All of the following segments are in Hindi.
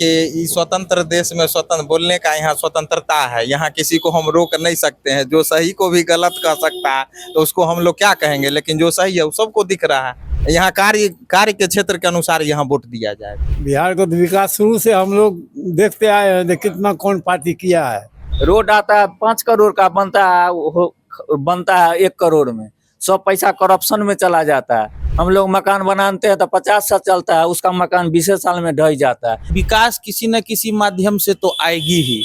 देखिए, इस स्वतंत्र देश में स्वतंत्र बोलने का यहाँ स्वतंत्रता है। यहाँ किसी को हम रोक नहीं सकते हैं। जो सही को भी गलत कह सकता है तो उसको हम लोग क्या कहेंगे, लेकिन जो सही है वो सबको दिख रहा है। यहाँ कार्य के क्षेत्र के अनुसार यहाँ वोट दिया जाएगा। बिहार को विकास शुरू से हम लोग देखते आए हैं, कितना कौन पार्टी किया है। रोड आता है 5 करोड़ का, बनता है 1 करोड़ में। सब पैसा करप्शन में चला जाता है। हम लोग मकान बनाते हैं तो 50 साल चलता है, उसका मकान 20 साल में ढह जाता है। विकास किसी न किसी माध्यम से तो आएगी ही।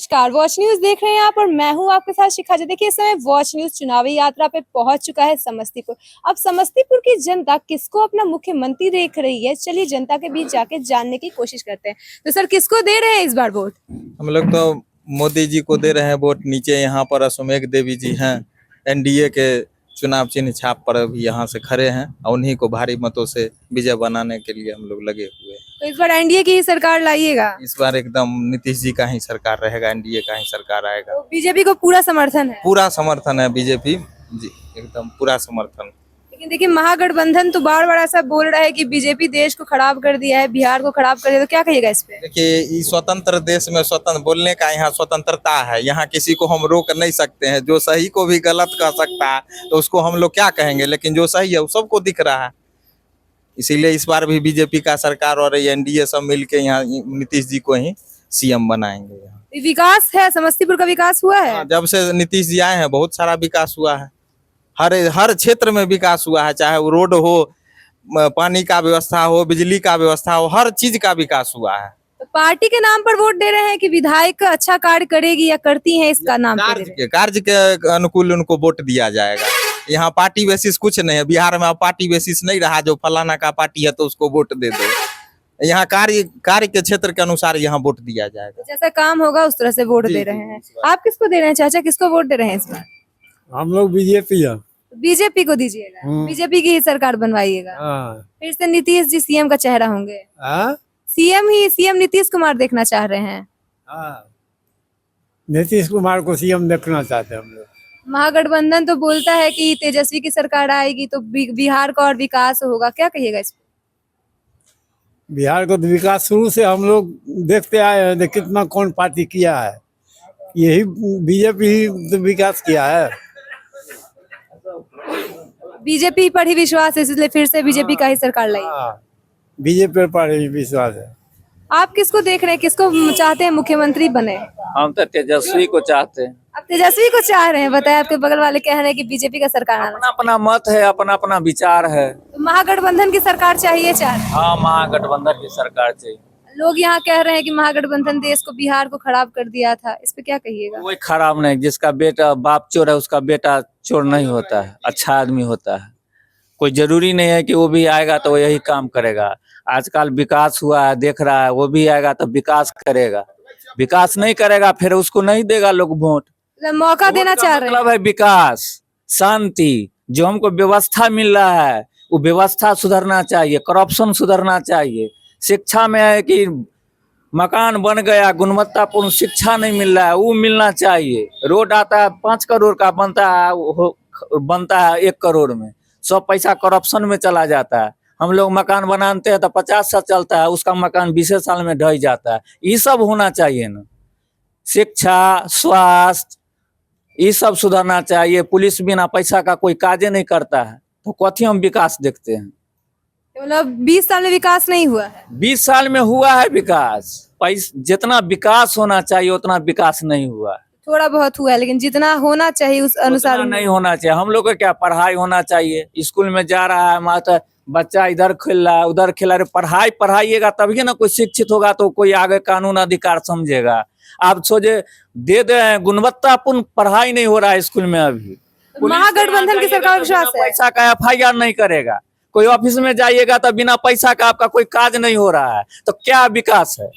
नमस्कार, वॉच न्यूज देख रहे हैं आप और मैं हूं आपके साथ शिखा जी। देखिए, इस समय वॉच न्यूज चुनावी यात्रा पे पहुंच चुका है समस्तीपुर। अब समस्तीपुर की जनता किसको अपना मुख्यमंत्री देख रही है, चलिए जनता के बीच जाके जानने की कोशिश करते हैं। तो सर, किसको दे रहे हैं इस बार वोट? हम लोग तो मोदी जी को दे रहे हैं वोट। नीचे यहाँ पर अश्वमेघ देवी जी हैं, एनडीए के चुनाव चिन्ह छाप पर अभी यहाँ से खड़े हैं और उन्हीं को भारी मतों से विजय बनाने के लिए हम लोग लगे हुए हैं। तो इस बार एनडीए की ही सरकार लाइएगा? इस बार एकदम नीतीश जी का ही सरकार रहेगा, एनडीए का ही सरकार आएगा। तो बीजेपी को पूरा समर्थन है? पूरा समर्थन है बीजेपी जी, एकदम पूरा समर्थन। लेकिन देखिए, महागठबंधन तो बार बार ऐसा बोल रहा है कि बीजेपी देश को खराब कर दिया है, बिहार को खराब कर दिया, तो क्या कहिएगा इस पे? देखिए, इस स्वतंत्र देश में स्वतंत्र बोलने का यहाँ स्वतंत्रता है। यहाँ किसी को हम रोक नहीं सकते हैं। जो सही को भी गलत कह सकता है तो उसको हम लोग क्या कहेंगे, लेकिन जो सही है वो सबको दिख रहा है। इसीलिए इस बार भी बीजेपी का सरकार और एनडीए सब मिलके यहाँ नीतीश जी को ही सीएम बनाएंगे। यहाँ विकास है, समस्तीपुर का विकास हुआ है? जब से नीतीश जी आए हैं बहुत सारा विकास हुआ है। हर क्षेत्र में विकास हुआ है, चाहे वो रोड हो, पानी का व्यवस्था हो, बिजली का व्यवस्था हो, हर चीज का विकास हुआ है। तो पार्टी के नाम पर वोट दे रहे हैं कि विधायक अच्छा कार्य करेगी या करती है, इसका नाम पे दे रहे हैं? कार्य के अनुकूल उनको वोट दिया जाएगा। यहाँ पार्टी बेसिस कुछ नहीं है। बिहार में अब पार्टी बेसिस नहीं रहा, जो फलाना का पार्टी है तो उसको वोट दे दो। यहाँ कार्य के क्षेत्र के अनुसार यहाँ वोट दिया जाएगा। जैसा काम होगा उस तरह से वोट दे रहे हैं। आप किसको दे रहे हैं चाचा, किसको वोट दे रहे हैं इस बार? हम लोग बीजेपी है। बीजेपी को दीजिएगा? बीजेपी की ही सरकार बनवाइएगा? फिर से नीतीश जी सीएम का चेहरा होंगे? सीएम नीतीश कुमार देखना चाह रहे हैं? नीतीश कुमार को सीएम देखना चाहते हैं हम लोग। महागठबंधन तो बोलता है कि तेजस्वी की सरकार आएगी तो बिहार का और विकास होगा, क्या कहिएगा इस पे? बिहार को विकास शुरू से हम लोग देखते आए हैं, कितना कौन पार्टी किया है। यही बीजेपी ही तो विकास किया है। बीजेपी पर ही विश्वास है, इसलिए फिर से बीजेपी का ही सरकार लाई। बीजेपी पर ही विश्वास है। आप किसको देख रहे हैं, किसको चाहते हैं मुख्यमंत्री बने? हम तो तेजस्वी को चाहते हैं। आप तेजस्वी को चाह रहे हैं? बताए, आपके बगल वाले कह रहे हैं कि बीजेपी का सरकार आना। अपना अपना मत है, अपना अपना विचार है। तो महागठबंधन की सरकार चाहिए हाँ, महागठबंधन की सरकार चाहिए। लोग यहाँ कह रहे हैं कि महागठबंधन देश को, बिहार को खराब कर दिया था, इस पे क्या कहिएगा? कोई खराब नहीं, जिसका बेटा बाप चोर है उसका बेटा चोर नहीं होता है, अच्छा आदमी होता है। कोई जरूरी नहीं है कि वो भी आएगा तो वो यही काम करेगा। आजकल विकास हुआ है, देख रहा है, वो भी आएगा तो विकास करेगा। विकास नहीं करेगा फिर उसको नहीं देगा लोग वोट। मौका देना चाह रहे हैं? मतलब है विकास, शांति, जो हमको व्यवस्था मिल रहा है वो व्यवस्था सुधरना चाहिए, करप्शन सुधरना चाहिए। शिक्षा में है कि मकान बन गया, गुणवत्तापूर्ण शिक्षा नहीं मिल रहा है, वो मिलना चाहिए। रोड आता है 5 करोड़ का, बनता है 1 करोड़ में। सब पैसा करप्शन में चला जाता है। हम लोग मकान बनाते हैं तो 50 साल चलता है, उसका मकान 20 साल में ढह जाता है। ये सब होना चाहिए ना। शिक्षा, स्वास्थ्य, ये सब सुधरना चाहिए। पुलिस बिना पैसा का कोई काजे नहीं करता है, तो कथी हम विकास देखते हैं? मतलब 20 साल में विकास नहीं हुआ है? 20 साल में हुआ है विकास। जितना विकास होना चाहिए उतना विकास नहीं हुआ है। थोड़ा बहुत हुआ है, लेकिन जितना होना चाहिए उस अनुसार नहीं होना चाहिए। हम लोग को क्या, पढ़ाई होना चाहिए। स्कूल में जा रहा है माता, बच्चा इधर खेल रहा है उधर खेल रहा है। पढ़ाइएगा तभी ना कोई शिक्षित होगा, तो कोई आगे कानून अधिकार समझेगा। आप सोचे दे दे, गुणवत्तापूर्ण पढ़ाई नहीं हो रहा है स्कूल में अभी। महागठबंधन की सरकार विश्वास है? पैसा का FIR नहीं करेगा। कोई ऑफिस में जाइएगा तो बिना पैसा का आपका कोई काज नहीं हो रहा है, तो क्या विकास है?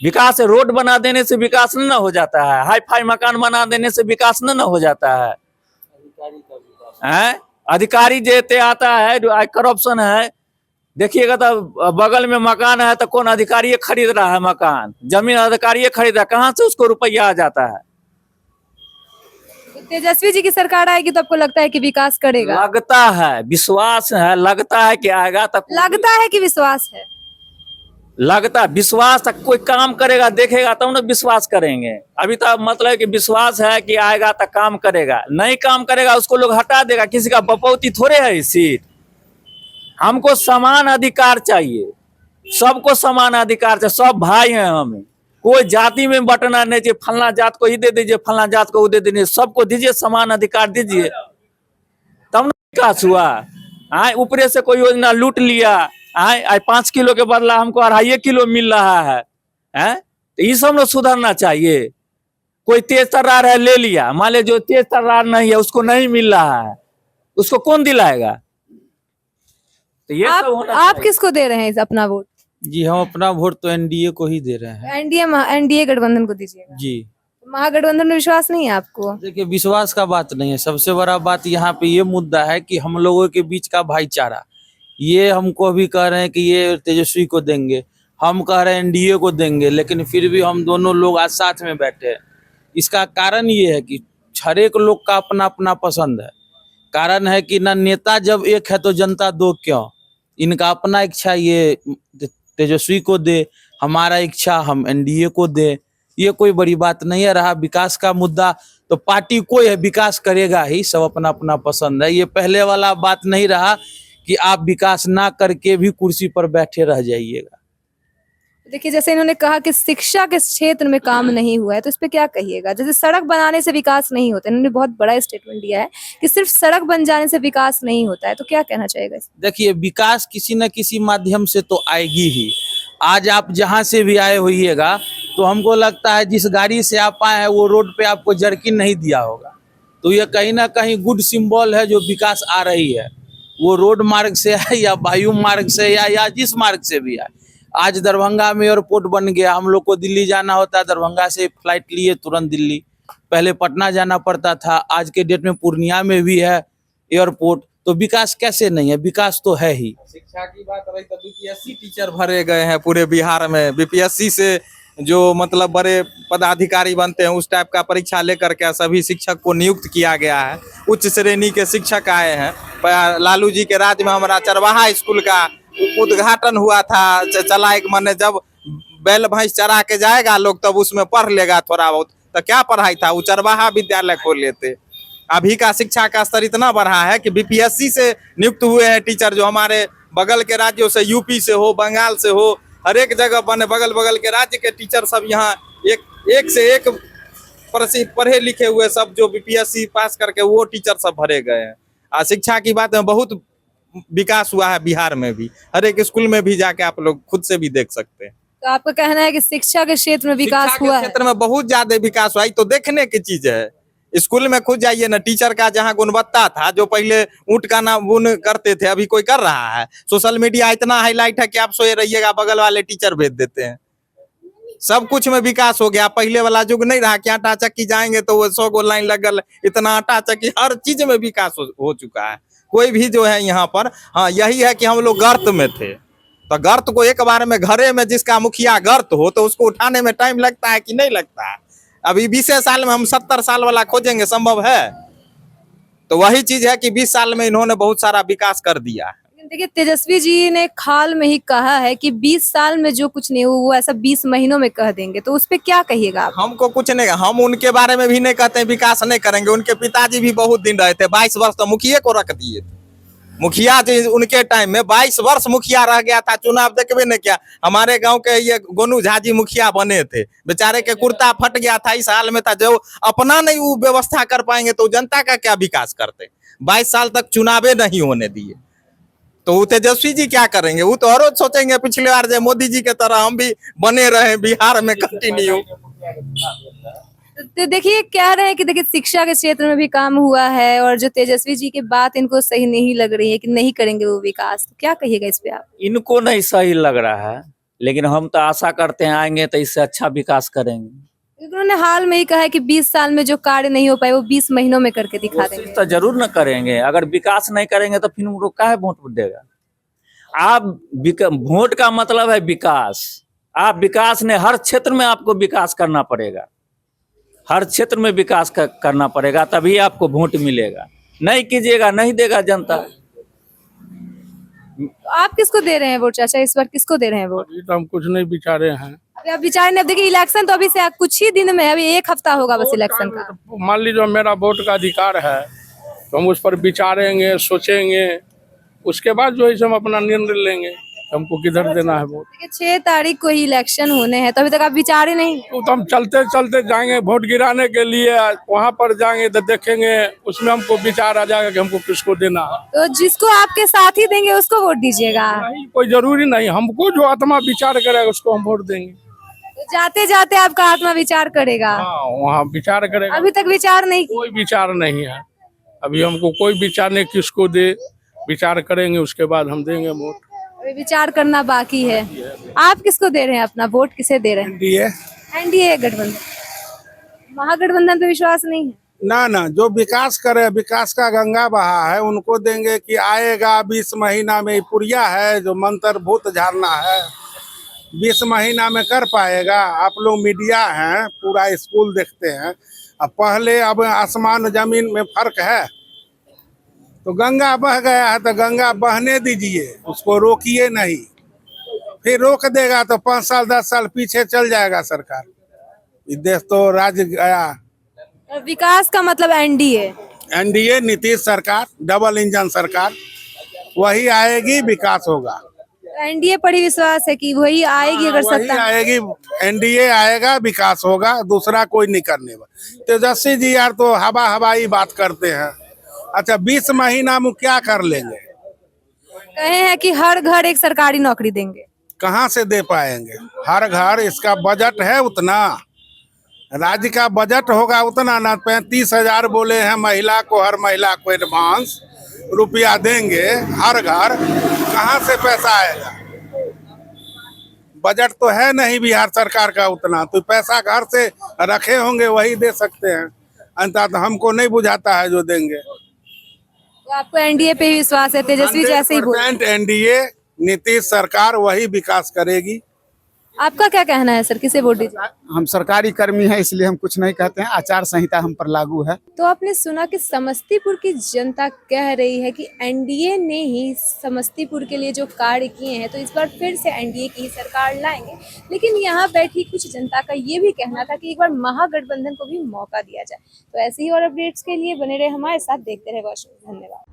विकास है रोड बना देने से विकास नहीं ना हो जाता है, हाई फाई मकान बना देने से विकास नहीं ना हो जाता है। अधिकारी जेते आता है, करप्शन है। देखिएगा तो बगल में मकान है तो कौन अधिकारी खरीद रहा है मकान, जमीन अधिकारी खरीद रहा है, कहाँ से उसको रुपया आ जाता है? तेजस्वी जी की सरकार आएगी तो आपको लगता है कि विकास करेगा? लगता है, विश्वास है, लगता है कि आएगा तक लगता है कि विश्वास है? लगता है विश्वास तक कोई काम करेगा देखेगा तब ना विश्वास करेंगे। अभी तो मतलब है कि विश्वास है कि आएगा तक काम करेगा, नहीं काम करेगा उसको लोग हटा देगा। किसी का बपौती थोड़े है इस सीट। हमको समान अधिकार चाहिए, सबको समान अधिकार चाहिए, सब भाई हैं हमें। कोई जाति में बंटना नहीं चाहिए, फलना जात को ही दे दीजिए, फलना जात को दे दीजिए, सबको दीजिए, समान अधिकार दीजिए, तब ना विकास हुआ। आए ऊपरे से कोई योजना लूट लिया, आए 5 किलो के बदला हमको 2.5 किलो मिल रहा है, तो ये सब ना सुधरना चाहिए। कोई तेज तर्रार है ले लिया, मान लीजिए जो तेज तर्रार नहीं है उसको नहीं मिल रहा है, उसको कौन दिलाएगा? तो ये सब होना आप चाहिए। किसको दे रहे हैं अपना वोट? जी हम अपना वोट तो एनडीए को ही दे रहे हैं। एनडीए गठबंधन को दीजिएगा? जी महागठबंधन में विश्वास नहीं है आपको? देखिए, विश्वास का बात नहीं है, सबसे बड़ा बात यहाँ पे ये मुद्दा है कि हम लोगों के बीच का भाईचारा। ये हमको अभी कह रहे हैं कि ये तेजस्वी को देंगे, हम कह रहे हैं एनडीए को देंगे, लेकिन फिर भी हम दोनों लोग आज साथ में बैठे हैं। इसका कारण ये है कि हर एक लोग का अपना अपना पसंद है। कारण है कि ना नेता जब एक है तो जनता दो क्यों। इनका अपना इच्छा ये तेजस्वी को दे, हमारा इच्छा हम एनडीए को दे, ये कोई बड़ी बात नहीं है। रहा विकास का मुद्दा तो पार्टी कोई है विकास करेगा ही, सब अपना अपना पसंद है। ये पहले वाला बात नहीं रहा कि आप विकास ना करके भी कुर्सी पर बैठे रह जाइएगा। देखिए, जैसे इन्होंने कहा कि शिक्षा के क्षेत्र में काम नहीं हुआ है, तो इस पे क्या कहिएगा? जैसे सड़क बनाने से विकास नहीं होता, इन्होंने बहुत बड़ा स्टेटमेंट दिया है कि सिर्फ सड़क बन जाने से विकास नहीं होता है, तो क्या कहना चाहेगा इस पे? देखिए, विकास किसी न किसी माध्यम से तो आएगी ही। आज आप जहाँ से भी आए होइएगा तो हमको लगता है जिस गाड़ी से आप आए हैं वो रोड पे आपको जर्किन नहीं दिया होगा, तो ये कहीं ना कहीं गुड सिंबल है जो विकास आ रही है। वो रोड मार्ग से है या वायु मार्ग से या जिस मार्ग से भी है। आज दरभंगा में एयरपोर्ट बन गया, हम लोग को दिल्ली जाना होता है, दरभंगा से फ्लाइट लिए तुरंत दिल्ली, पहले पटना जाना पड़ता था। आज के डेट में पूर्णिया में भी है एयरपोर्ट, तो विकास कैसे नहीं है? विकास तो है ही। शिक्षा की बात रही तो बीपीएससी टीचर भरे गए हैं पूरे बिहार में। बीपीएससी से जो मतलब बड़े पदाधिकारी बनते हैं उस टाइप का परीक्षा लेकर के सभी शिक्षक को नियुक्त किया गया है। उच्च श्रेणी के शिक्षक आए हैं। लालू जी के राज में हमारा चरवाहा स्कूल का उद्घाटन हुआ था। चला एक मन जब बैल भैंस चरा के जाएगा लोग तब उसमें पढ़ लेगा थोड़ा बहुत, तो क्या पढ़ाई था, वो चरवाहा विद्यालय खोल लेते। अभी का शिक्षा का स्तर इतना बढ़ा है कि बीपीएससी से नियुक्त हुए हैं टीचर, जो हमारे बगल के राज्यों से, यूपी से हो, बंगाल से हो, हर एक जगह बने बगल बगल के राज्य के टीचर सब यहाँ एक से एक पढ़े लिखे हुए सब जो बीपीएससी पास करके वो टीचर सब भरे गए हैं। शिक्षा की बात में बहुत विकास हुआ है बिहार में भी, हर एक स्कूल में भी जाके आप लोग खुद से भी देख सकते हैं। तो आपका कहना है कि शिक्षा के क्षेत्र में विकास शिक्षा हुआ के है? क्षेत्र में बहुत ज्यादा विकास हुआ है, तो देखने की चीज है। स्कूल में खुद जाइए ना, टीचर का जहाँ गुणवत्ता था, जो पहले ऊंट का ना बुन करते थे अभी कोई कर रहा है। सोशल मीडिया इतना हाईलाइट है कि आप सोए रहिएगा बगल वाले टीचर भेज देते हैं। सब कुछ में विकास हो गया। पहले वाला युग नहीं रहा कि आटा चक्की जाएंगे तो वो 100 गो लाइन लगल, इतना आटा चक्की, हर चीज में विकास हो चुका है। कोई भी जो है यहाँ पर, हाँ यही है कि हम लोग गर्त में थे, तो गर्त को एक बार में घरे में जिसका मुखिया गर्त हो तो उसको उठाने में टाइम लगता है कि नहीं लगता है? अभी 20 साल में हम 70 साल वाला खोजेंगे, संभव है? तो वही चीज है कि 20 साल में इन्होंने बहुत सारा विकास कर दिया है। लेकिन देखिए, तेजस्वी जी ने हाल में ही कहा है कि 20 साल में जो कुछ नहीं हुआ वो ऐसा 20 महीनों में कह देंगे, तो उस पे क्या कहिएगा आप? हमको कुछ नहीं, हम उनके बारे में भी नहीं कहते विकास नहीं करेंगे। उनके पिताजी भी बहुत दिन रहे थे, 22 वर्ष तो मुखिया को रख दिए थे। मुखिया जी उनके टाइम में 22 वर्ष मुखिया रह गया था, चुनाव देखबे नहीं किया। हमारे गांव के ये गोनू झा जी मुखिया बने थे, बेचारे के कुर्ता फट गया था, इस हाल में था। जो अपना नहीं वो व्यवस्था कर पाएंगे तो जनता का क्या विकास करते? 22 साल तक चुनावे नहीं होने दिए, तो वो तेजस्वी जी क्या करेंगे? वो तो हर रोज सोचेंगे पिछले बार जो मोदी जी के तरह हम भी बने रहे बिहार में कंटिन्यू। तो देखिए, कह रहे हैं कि देखिए शिक्षा के क्षेत्र में भी काम हुआ है, और जो तेजस्वी जी की बात इनको सही नहीं लग रही है कि नहीं करेंगे वो विकास, तो क्या कहिएगा इस पे आप? इनको नहीं सही लग रहा है, लेकिन हम तो आशा करते हैं आएंगे तो इससे अच्छा विकास करेंगे। उन्होंने हाल में ही कहा है कि 20 साल में जो कार्य नहीं हो पाए वो 20 महीनों में करके दिखा देंगे। तो जरूर न करेंगे। अगर विकास नहीं करेंगे तो फिर उनको काहे वोट देगा? आप वोट का मतलब है विकास। आप विकास ने हर क्षेत्र में आपको विकास करना पड़ेगा, हर क्षेत्र में विकास करना पड़ेगा, तभी आपको वोट मिलेगा। नहीं कीजिएगा, नहीं देगा जनता। तो आप किसको दे रहे हैं वोट चाचा, इस बार किसको दे रहे हैं वोट? अभी तो हम कुछ नहीं विचारे हैं। अभी आप विचार नहीं, अब देखिए इलेक्शन तो अभी से कुछ ही दिन में है, अभी 1 हफ्ता होगा बस इलेक्शन का। मान लीजिए मेरा वोट का अधिकार है तो हम उस पर विचारेंगे, सोचेंगे, उसके बाद जो है हम अपना निर्णय लेंगे हमको किधर देना है वोट। देखिए 6 तारीख को ही इलेक्शन होने हैं, तो अभी तक आप विचार ही नहीं। तो हम चलते चलते जाएंगे वोट गिराने के लिए, वहाँ पर जाएंगे तो देखेंगे, उसमें हमको विचार आ जाएगा कि हमको किसको देना है। तो जिसको आपके साथ ही देंगे उसको वोट दीजिएगा। नहीं, कोई जरूरी नहीं, हमको जो आत्मा विचार करेगा उसको हम वोट देंगे। तो जाते जाते आपका आत्मा विचार करेगा। हाँ, वहाँ विचार करेगा। अभी तक विचार नहीं किया। कोई विचार नहीं है अभी, हमको कोई विचार नहीं किसको दे, विचार करेंगे उसके बाद हम देंगे वोट। अभी विचार करना बाकी है। आप किसको दे रहे हैं अपना वोट, किसे दे रहे हैं? एनडीए। एनडीए गठबंधन, महागठबंधन पे विश्वास नहीं है। ना जो विकास करे, विकास का गंगा बहा है, उनको देंगे कि आएगा 20 महीना में। पुरिया है जो मंत्र भूत झाड़ना है, 20 महीना में कर पाएगा? आप लोग मीडिया हैं, पूरा स्कूल देखते हैं। अब पहले अब आसमान जमीन में फर्क है। तो गंगा बह गया है तो गंगा बहने दीजिए, उसको रोकिए नहीं। फिर रोक देगा तो 5 साल 10 साल पीछे चल जाएगा सरकार। इस देश तो राज्य गया। विकास का मतलब एनडीए। एनडीए नीतीश सरकार, डबल इंजन सरकार, वही आएगी, विकास होगा। एनडीए पर ही विश्वास है कि वही आएगी अगर वही सत्ता। आएगी, एनडीए आएगा, विकास होगा, दूसरा कोई नहीं करने वाला। तेजस्वी जी यार तो हवाई बात करते हैं। अच्छा 20 महीना में क्या कर लेंगे? कहे हैं कि हर घर एक सरकारी नौकरी देंगे। कहाँ से दे पाएंगे हर घर? इसका बजट है उतना, राज्य का बजट होगा उतना ना। 35,000 बोले हैं महिला को, हर महिला को एडवांस रुपया देंगे हर घर, कहाँ से पैसा आएगा? बजट तो है नहीं बिहार सरकार का उतना, तो पैसा घर से रखे होंगे वही दे सकते हैं। अंततः तो हमको नहीं बुझाता है जो देंगे। तो आपको एनडीए पे ही विश्वास है, तेजस्वी जैसे ही बोल। 100% एनडीए, नीतीश सरकार वही विकास करेगी। आपका क्या कहना है सर, किसे वोट दीजिए? हम सरकारी कर्मी हैं, इसलिए हम कुछ नहीं कहते हैं। आचार संहिता हम पर लागू है। तो आपने सुना कि समस्तीपुर की जनता कह रही है कि एनडीए ने ही समस्तीपुर के लिए जो कार्य किए हैं, तो इस बार फिर से एनडीए की ही सरकार लाएंगे। लेकिन यहाँ बैठी कुछ जनता का ये भी कहना था कि एक बार महागठबंधन को भी मौका दिया जाए। तो ऐसे ही और अपडेट्स के लिए बने रहे हमारे साथ, देखते रहे वॉच न्यूज़। धन्यवाद।